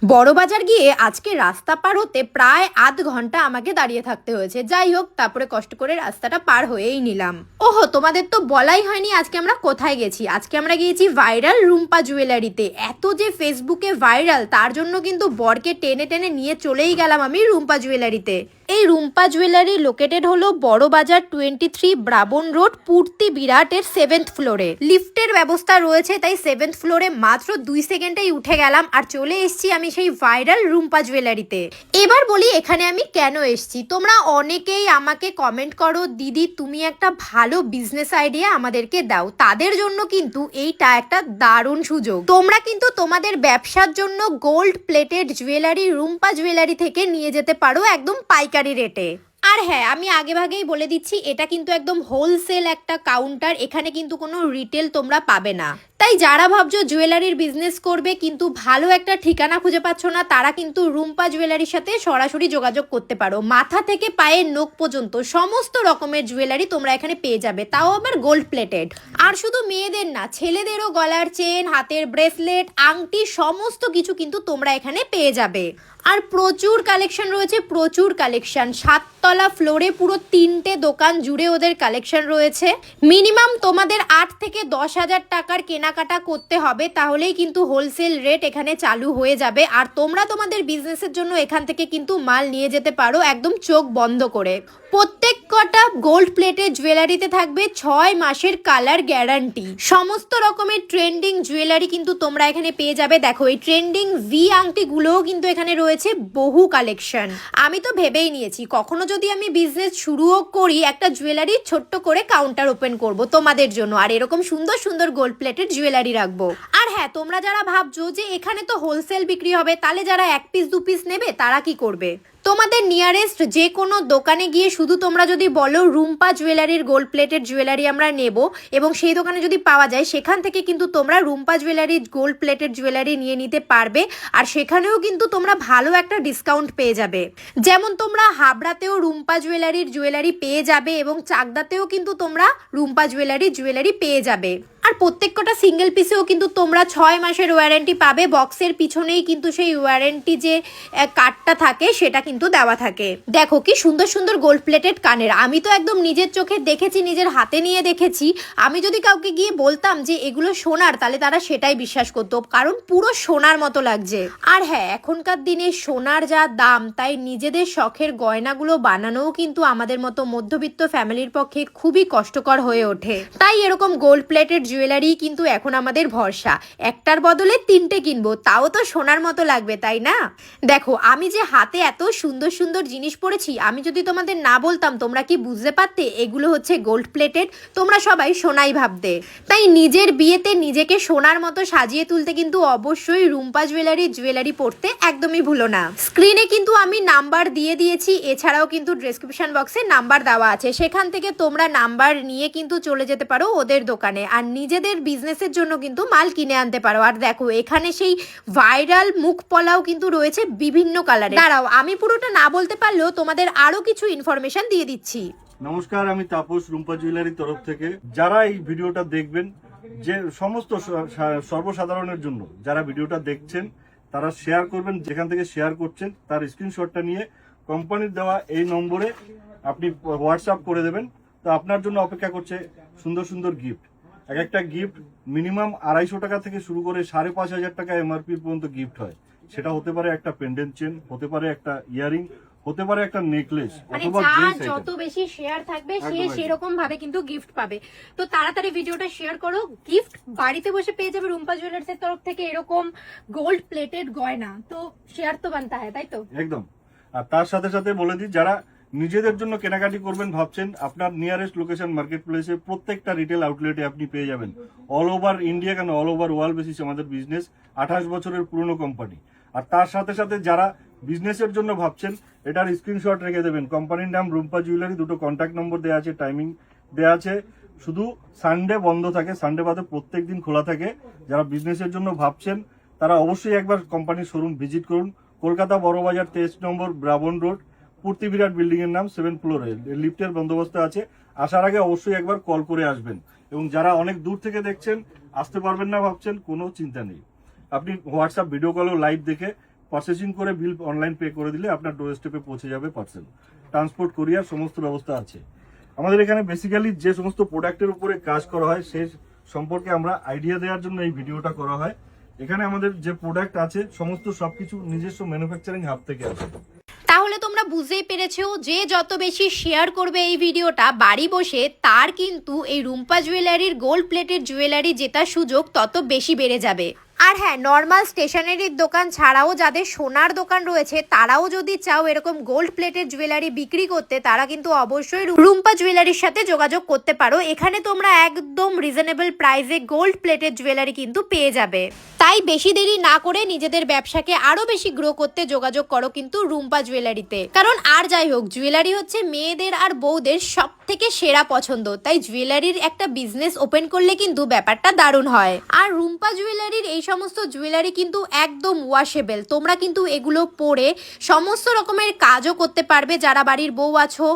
বড়বাজার গিয়ে আজকে রাস্তা পার হতে প্রায় আধ ঘন্টা আমাকে দাঁড়িয়ে থাকতে হয়েছে। যাই হোক, তারপরে কষ্ট করে রাস্তাটা পার হয়েই নিলাম। ওহো, তোমাদের তো বলাই হয়নি আজকে আমরা কোথায় গেছি। আজকে আমরা গিয়েছি ভাইরাল রুম্পা জুয়েলারিতে। এত যে ফেসবুকে ভাইরাল, তার জন্য কিন্তু বরকে টেনে টেনে নিয়ে চলেই গেলাম আমি রুম্পা জুয়েলারিতে। এই রুম্পা জুয়েলারি লোকেটেড হলো বড়বাজার 23 ব্রাবন রোড, পূর্তি বিরাটের 7th ফ্লোরে। লিফটের ব্যবস্থা রয়েছে, তাই 7th ফ্লোরে মাত্র 2 সেকেন্ডেই উঠে গেলাম আর চলে এসেছি আমি সেই ভাইরাল রুম্পা জুয়েলারিতে। এবার বলি এখানে আমি কেন এসেছি। তোমরা অনেকেই আমাকে কমেন্ট করো, দিদি তুমি একটা ভালো বিজনেস আইডিয়া আমাদেরকে দাও। তাদের জন্য কিন্তু এইটা একটা দারুণ সুযোগ। তোমরা কিন্তু তোমাদের ব্যবসার জন্য gold plated jewellery Rumpa jewellery থেকে নিয়ে যেতে পারো একদম পাইকারি রেটে। আর হ্যাঁ, আমি আগেভাগেই বলে দিচ্ছি, এটা কিন্তু একদম হোলসেল একটা কাউন্টার। এখানে কিন্তু কোনো রিটেল তোমরা পাবে না। তাই যারা ভাবছো জুয়েলারির বিজনেস করবে কিন্তু ভালো একটা ঠিকানা খুঁজে পাচ্ছ না, তারা কিন্তু রুম্পা জুয়েলারির সাথে সরাসরি যোগাযোগ করতে পারো। মাথা থেকে পায়ের নখ পর্যন্ত সমস্ত রকমের জুয়েলারি তোমরা এখানে পেয়ে যাবে, তাও আবার গোল্ড প্লেটেড। আর শুধু মেয়েদের না, ছেলেদেরও গলার চেন, হাতের ব্রেসলেট, আংটি সমস্ত কিছু কিন্তু তোমরা এখানে পেয়ে যাবে। আর প্রচুর কালেকশন রয়েছে, প্রচুর কালেকশন। 7 তলা ফ্লোরে পুরো 3টে দোকান জুড়ে ওদের কালেকশন রয়েছে। মিনিমাম তোমাদের 8 থেকে 10,000 টাকার কেনাকাটা করতে হবে, তাহলেই কিন্তু হোলসেল রেট এখানে চালু হয়ে যাবে। আর তোমরা তোমাদের বিজনেসের জন্য এখান থেকে কিন্তু মাল নিয়ে যেতে পারো একদম চোখ বন্ধ করে। প্রত্যেক কটা গোল্ড প্লেটের জুয়েলারিতে থাকবে 6 মাসের কালার গ্যারান্টি। সমস্ত রকমের ট্রেন্ডিং জুয়েলারি কিন্তু তোমরা এখানে পেয়ে যাবে। দেখো, এই ট্রেন্ডিং ভি আংটিগুলোও কিন্তু এখানে রয়েছে বহু কালেকশন। আমি তো ভেবেই নিয়েছি কখনো যদি আমি বিজনেস শুরুও করি, একটা জুয়েলারি ছোট্ট করে কাউন্টার ওপেন করব তোমাদের জন্য, আর এরকম সুন্দর সুন্দর গোল্ড প্লেটেড জুয়েলারি রাখবো। আর হ্যাঁ, তোমরা যারা ভাবছো যে এখানে তো হোলসেল বিক্রি হবে, তাহলে যারা 1 পিস 2 পিস নেবে তারা কি করবে? তোমাদের নিয়ারেস্ট যে কোনো দোকানে গিয়ে শুধু তোমরা যদি বলো রুম্পা জুয়েলারির গোল্ড প্লেটেড জুয়েলারি আমরা নেব, এবং সেই দোকানে যদি পাওয়া যায়, সেখান থেকে কিন্তু তোমরা রুম্পা জুয়েলারির গোল্ড প্লেটেড জুয়েলারি নিয়ে নিতে পারবে। আর সেখানেও কিন্তু তোমরা ভালো একটা ডিসকাউন্ট পেয়ে যাবে। যেমন তোমরা হাবড়াতেও রুম্পা জুয়েলারির জুয়েলারি পেয়ে যাবে, এবং চাকদাতেও কিন্তু তোমরা রুম্পা জুয়েলারির জুয়েলারি পেয়ে যাবে। আর প্রত্যেক কটা সিঙ্গেল পিসেও কিন্তু তোমরা 6 মাসের ওয়ারেন্টি পাবে। বক্সের পিছনেই কিন্তু সেই ওয়ারেন্টি যে কার্ডটা থাকে সেটা কিন্তু দেওয়া থাকে। দেখো কি সুন্দর সুন্দর গোল্ড প্লেটেড কানের। আমি তো একদম নিজের চোখে দেখেছি, নিজের হাতে নিয়ে দেখেছি। আমি যদি কাউকে গিয়ে বলতাম যে এগুলো সোনার, তাহলে তারা সেটাই বিশ্বাস করতো, কারণ পুরো সোনার মতো লাগছে। আর হ্যাঁ, এখনকার দিনে সোনার যা দাম, তাই নিজেদের শখের গয়নাগুলো বানানোও কিন্তু আমাদের মতো মধ্যবিত্ত ফ্যামিলির পক্ষে খুবই কষ্টকর হয়ে ওঠে। তাই এরকম গোল্ড প্লেটেড জুয়েলারি কিন্তু এখন আমাদের ভরসা। একটার বদলে 3টে কিনবো, তাও তো সোনার মতো লাগবে, তাই না? দেখো, আমি যে হাতে এত সুন্দর সুন্দর জিনিস পরেছি, আমি যদি তোমাদের না বলতাম তোমরা কি বুঝতে পারতে এগুলো হচ্ছে গোল্ড প্লেটেড? তোমরা সবাই সোনাই ভাবতে। তাই নিজের বিয়েতে নিজেকে সোনার মতো সাজিয়ে তুলতে কিন্তু অবশ্যই রুম্পা জুয়েলারি পরতে একদমই ভুলো না। স্ক্রিনে কিন্তু আমি নাম্বার দিয়ে দিয়েছি, এছাড়াও কিন্তু ডেসক্রিপশন বক্সে নাম্বার দেওয়া আছে, সেখান থেকে তোমরা নাম্বার নিয়ে কিন্তু চলে যেতে পারো ওদের দোকানে, আর নিজেদের বিজনেসের জন্য কিন্তু মাল কিনে আনতে পারো। আর দেখো, এখানে সেই ভাইরাল মুখ পলাও কিন্তু রয়েছে বিভিন্ন কালারে। দাঁড়াও, আমি পুরোটা না বলতে পারলেও তোমাদের আরো কিছু ইনফরমেশন দিয়ে দিচ্ছি। নমস্কার, আমি তাপস, রুম্পা জুয়েলারির তরফ থেকে। যারা এই ভিডিওটা দেখবেন, যে সমস্ত সর্বসাধারণের জন্য যারা ভিডিওটা দেখছেন, তারা শেয়ার করবেন। যেখান থেকে শেয়ার করছেন তার স্ক্রিনশটটা নিয়ে কোম্পানির দেওয়া এই নম্বরে আপনি হোয়াটসঅ্যাপ করে দেবেন। তো আপনার জন্য অপেক্ষা করছে সুন্দর সুন্দর গিফট। এক একটা গিফট মিনিমাম 250 টাকা থেকে শুরু করে 5,500 টাকা এমআরপি পর্যন্ত গিফট হয়। সেটা হতে পারে একটা পেন্ডেন্ট চেন, হতে পারে একটা ইয়ারিং, হতে পারে একটা নেকলেস, অথবা যত বেশি শেয়ার থাকবে সে সেরকম ভাবে কিন্তু গিফট পাবে। তো তাড়াতাড়ি ভিডিওটা শেয়ার করো। গিফট বাড়িতে বসে পেয়ে যাবে রুম্পা জুয়েলার্সের তরফ থেকে এরকম গোল্ড প্লেটেড গয়না। তো শেয়ার তো বানতে হয়, তাই তো? একদম। আর তার সাথে সাথে বলে দিই, যারা নিজেদের জন্য কেনাকাটি করবেন ভাবছেন, আপনার নিয়ারেস্ট লোকেশন মার্কেট প্লেসে প্রত্যেকটা রিটেল আউটলেটে আপনি পেয়ে যাবেন। অল ওভার ইন্ডিয়া কেন, অল ওভার ওয়ার্ল্ড বেসিস আমাদের বিজনেস। 28 বছরের পুরনো কোম্পানি। আর তার সাথে সাথে যারা বিজনেসের জন্য ভাবছেন, এটার স্ক্রিনশট রেখে দেবেন। কোম্পানির নাম রুম্পা জুয়েলারি, 2টো কন্ট্যাক্ট নম্বর দেওয়া আছে, টাইমিং দেওয়া আছে। শুধু সানডে বন্ধ থাকে, সানডে বাদে প্রত্যেক দিন খোলা থাকে। যারা বিজনেসের জন্য ভাবছেন তারা অবশ্যই একবার কোম্পানির শোরুম ভিজিট করুন। কলকাতা বড়বাজার 23 নম্বর ব্রাবন রোড, পূর্তি বিরাট বিল্ডিং এর নাম, 7th ফ্লোরে। লিফটের বন্দোবস্ত আছে। আসার আগে অবশ্যই একবার কল করে আসবেন। এবং যারা অনেক দূর থেকে দেখছেন, আসতে পারবেন না ভাবছেন, কোনো চিন্তা নেই। আপনি হোয়াটসঅ্যাপ ভিডিও কলেও লাইভ দেখে প্রসেসিং করে বিল অনলাইন পে করে দিলে আপনার ডোর স্টেপে পৌঁছে যাবে পার্সেল। ট্রান্সপোর্ট কোরিয়ার সমস্ত ব্যবস্থা আছে আমাদের এখানে। বেসিক্যালি যে সমস্ত প্রোডাক্টের উপরে কাজ করা হয় সে সম্পর্কে আমরা আইডিয়া দেওয়ার জন্য এই ভিডিওটা করা হয়। এখানে আমাদের যে প্রোডাক্ট আছে সমস্ত সবকিছু নিজস্ব ম্যানুফ্যাকচারিং হাব থেকে আছে। তাহলে তোমরা বুঝতেই পেরেছো যে যত বেশি শেয়ার করবে এই ভিডিওটা বাড়ি বসে, তার কিন্তু এই রুম্পা জুয়েলারির গোল্ড প্লেটেড জুয়েলারি জেতার সুযোগ তত বেশি বেড়ে যাবে। আর হ্যাঁ, নর্মাল স্টেশনারির দোকান ছাড়াও যাদের সোনার দোকান রয়েছে তারাও যদি চাও এরকম গোল্ড প্লেটেড জুয়েলারি বিক্রি করতে, তারা কিন্তু অবশ্যই রুম্পা জুয়েলারির সাথে যোগাযোগ করতে পারো। এখানে তোমরা একদম রিজনেবল প্রাইসে গোল্ড প্লেটেড জুয়েলারি কিন্তু পেয়ে যাবে। তাই বেশি দেরি না করে নিজেদের ব্যবসাকে আরো বেশি গ্রো করতে যোগাযোগ করো কিন্তু রুম্পা জুয়েলারিতে। কারণ আর যাই হোক, জুয়েলারি হচ্ছে মেয়েদের আর বউদের সব থেকে সেরা পছন্দ, তাই জুয়েলারির একটা বিজনেস ওপেন করলে কিন্তু ব্যাপারটা দারুণ হয়। আর রুম্পা জুয়েলারির এই সমস্ত জুয়েলারি কিন্তু একদম ওয়াশেবল, তোমরা কিন্তু এগুলো পরে সমস্ত রকমের কাজও করতে পারবে। যারা বাড়ির বউ আছো,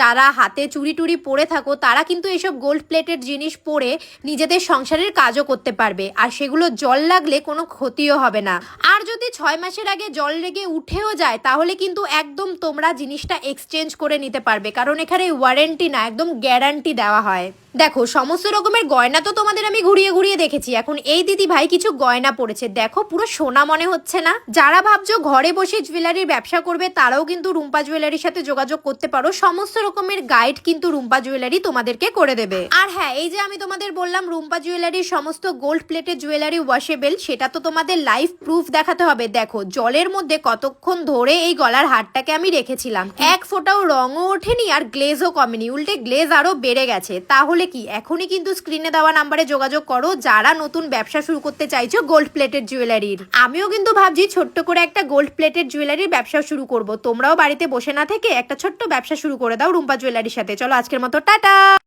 যারা হাতে চুড়ি টুড়ি পরে থাকো, তারা কিন্তু এসব গোল্ড প্লেটেড জিনিস পরে নিজেদের সংসারের কাজও করতে পারবে। আর সেগুলো জল লাগলে কোনো ক্ষতিও হবে না। আর যদি 6 মাসের আগে জল লেগে উঠেও যায় তাহলে কিন্তু একদম তোমরা জিনিসটা এক্সচেঞ্জ করে নিতে পারবে, কারণ এখানে ওয়ারেন্টি না, একদম গ্যারান্টি দেওয়া হয়। দেখো, সমস্ত রকমের গয়না তো তোমাদের আমি ঘুরিয়ে ঘুরিয়ে দেখেছি। এখন এই দিদি ভাই কিছু গয়না পড়েছে, দেখো পুরো সোনা মনে হচ্ছে না? যারা ভাবছো ঘরে বসে জুয়েলারির ব্যবসা করবে তারাও কিন্তু রুম্পা জুয়েলারির সাথে যোগাযোগ করতে পারো। সমস্ত রকমের গাইড কিন্তু রুম্পা জুয়েলারি তোমাদেরকে করে দেবে। আর হ্যাঁ, এই যে আমি তোমাদের বললাম রুম্পা জুয়েলারির সমস্ত গোল্ড প্লেটেড জুয়েলারি ওয়াশেবল, সেটা তো তোমাদের লাইভ প্রুফ দেখাতে হবে। দেখো জলের মধ্যে কতক্ষণ ধরে এই গলার হারটাকে আমি রেখেছিলাম, এক ফোঁটাও রঙও ওঠেনি আর গ্লেজও কমেনি, উল্টে গ্লেজ আরো বেড়ে গেছে। তাহলে কি এখনই কিন্তু স্ক্রিনে দেওয়া নাম্বারে যোগাযোগ করো যারা নতুন ব্যবসা শুরু করতে চাইছো গোল্ড প্লেটেড জুয়েলারির। আমিও কিন্তু ভাবছি ছোট্ট করে একটা গোল্ড প্লেটেড জুয়েলারির ব্যবসা শুরু করব। তোমরাও বাড়িতে বসে না থেকে একটা ছোট্ট ব্যবসা শুরু করে দাও রুম্পা জুয়েলারির সাথে। চলো আজকের মতো টাটা।